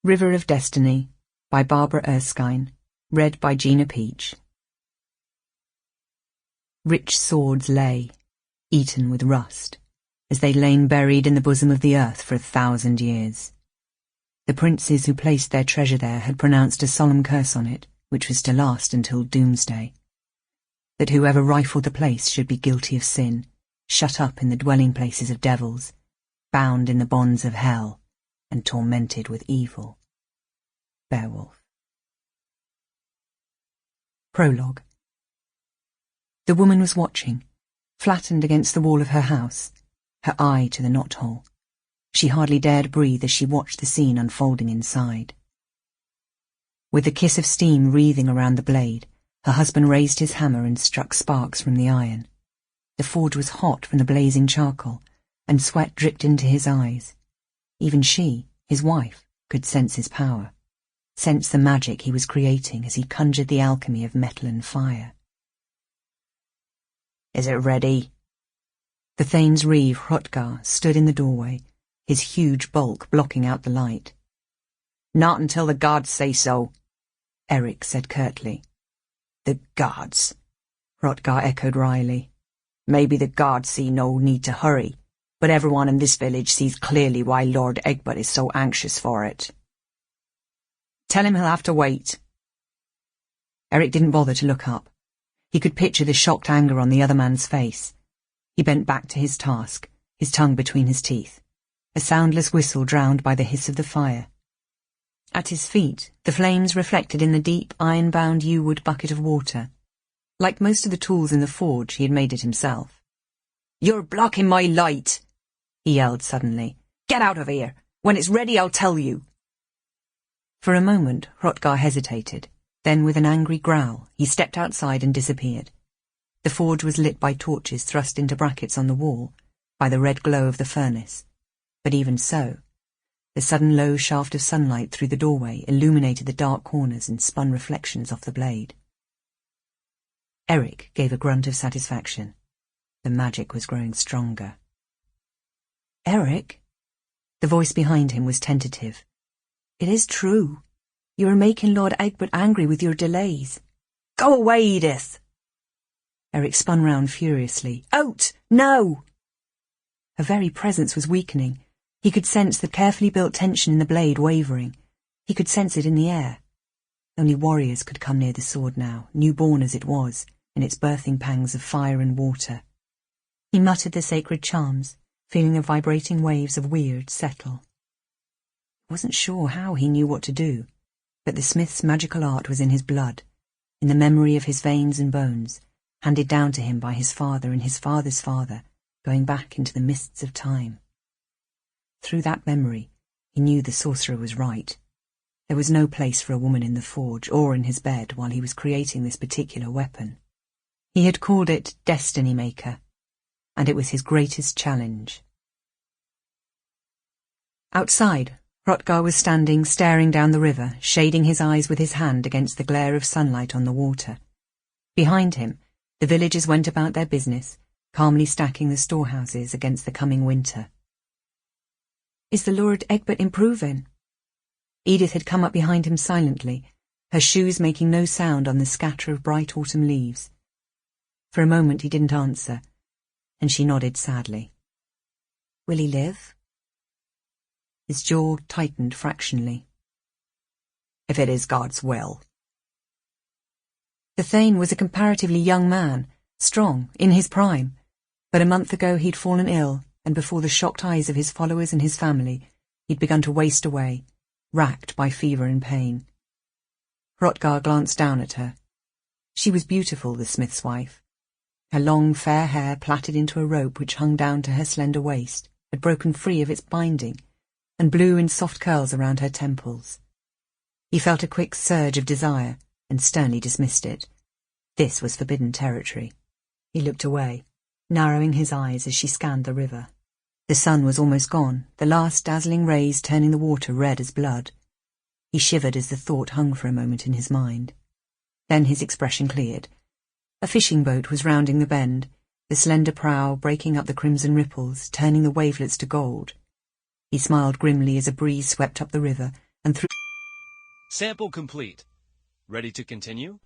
River of Destiny by Barbara Erskine, read by Gina Peach. Rich swords lay, eaten with rust, as they'd lain buried in the bosom of the earth for 1,000 years. The princes who placed their treasure there had pronounced a solemn curse on it, which was to last until doomsday. That whoever rifled the place should be guilty of sin, shut up in the dwelling places of devils, bound in the bonds of hell, and tormented with evil. Beowulf. Prologue. The woman was watching, flattened against the wall of her house, her eye to the knothole. She hardly dared breathe as she watched the scene unfolding inside. With the kiss of steam wreathing around the blade, her husband raised his hammer and struck sparks from the iron. The forge was hot from the blazing charcoal, and sweat dripped into his eyes. Even she, his wife, could sense his power, sense the magic he was creating as he conjured the alchemy of metal and fire. "Is it ready?" The Thane's reeve Hrothgar stood in the doorway, his huge bulk blocking out the light. "Not until the gods say so," Eric said curtly. "The gods," Hrothgar echoed wryly. "Maybe the gods see no need to hurry, but everyone in this village sees clearly why Lord Egbert is so anxious for it. Tell him he'll have to wait." Eric didn't bother to look up. He could picture the shocked anger on the other man's face. He bent back to his task, his tongue between his teeth, a soundless whistle drowned by the hiss of the fire. At his feet, the flames reflected in the deep, iron-bound yew-wood bucket of water. Like most of the tools in the forge, he had made it himself. "You're blocking my light!" he yelled suddenly. "Get out of here! When it's ready, I'll tell you!" For a moment, Hrothgar hesitated. Then, with an angry growl, he stepped outside and disappeared. The forge was lit by torches thrust into brackets on the wall, by the red glow of the furnace. But even so, the sudden low shaft of sunlight through the doorway illuminated the dark corners and spun reflections off the blade. Eric gave a grunt of satisfaction. The magic was growing stronger. "Eric?" The voice behind him was tentative. "It is true. You are making Lord Egbert angry with your delays." "Go away, Edith!" Eric spun round furiously. "Out! Now!" Her very presence was weakening. He could sense the carefully built tension in the blade wavering. He could sense it in the air. Only warriors could come near the sword now, newborn as it was, in its birthing pangs of fire and water. He muttered the sacred charms, feeling the vibrating waves of weird settle. He wasn't sure how he knew what to do, but the smith's magical art was in his blood, in the memory of his veins and bones, handed down to him by his father and his father's father, going back into the mists of time. Through that memory, he knew the sorcerer was right. There was no place for a woman in the forge or in his bed while he was creating this particular weapon. He had called it Destiny Maker, and it was his greatest challenge. Outside, Hrothgar was standing staring down the river, shading his eyes with his hand against the glare of sunlight on the water. Behind him, the villagers went about their business, calmly stacking the storehouses against the coming winter. "Is the Lord Egbert improving?" Edith had come up behind him silently, her shoes making no sound on the scatter of bright autumn leaves. For a moment he didn't answer, and she nodded sadly. "Will he live?" His jaw tightened fractionally. "If it is God's will." The Thane was a comparatively young man, strong, in his prime, but a month ago he'd fallen ill, and before the shocked eyes of his followers and his family, he'd begun to waste away, racked by fever and pain. Hrothgar glanced down at her. She was beautiful, the smith's wife. Her long, fair hair, plaited into a rope which hung down to her slender waist, had broken free of its binding, and blew in soft curls around her temples. He felt a quick surge of desire, and sternly dismissed it. This was forbidden territory. He looked away, narrowing his eyes as she scanned the river. The sun was almost gone, the last dazzling rays turning the water red as blood. He shivered as the thought hung for a moment in his mind. Then his expression cleared. A fishing boat was rounding the bend, the slender prow breaking up the crimson ripples, turning the wavelets to gold. He smiled grimly as a breeze swept up the river and threw Sample complete. Ready to continue?